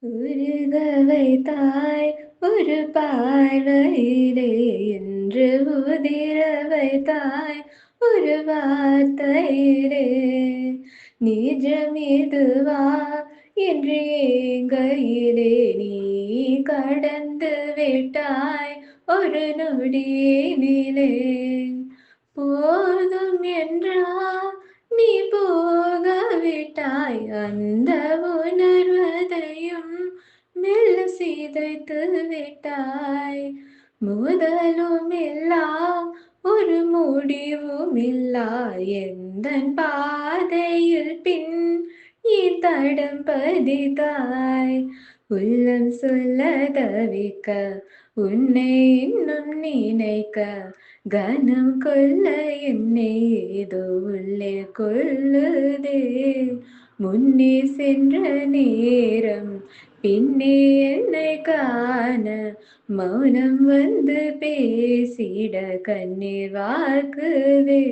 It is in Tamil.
உருக வைத்தாய் ஒரு பார்வையிலே என்று உதிர வைத்தாய் ஒரு வார்த்தையிலே நிஜமிதுவா என்று எங்கையிலே நீ கடந்து விட்டாய் ஒரு நொடியினிலே போதும் என்றா நீ போகவிட்டாய் அந்த உணர்வதையும் மெல்ல சிதைத்து விட்டாய் முதலும் இல்லா ஒரு முடிவும் இல்லா எந்த பாதையில் பின் நீ தடம் பதித்தாய் உள்ளம் சொல்ல தவிக்க உன்னை இன்னும் நினைக்க கனம் கொள்ள என்னை ஏதோ உள்ளே கொள்ளுதே முன்னே சென்ற நேரம் பின்னே என்னை காண மௌனம் வந்து பேசிட கண்ணீர் வாக்குதே.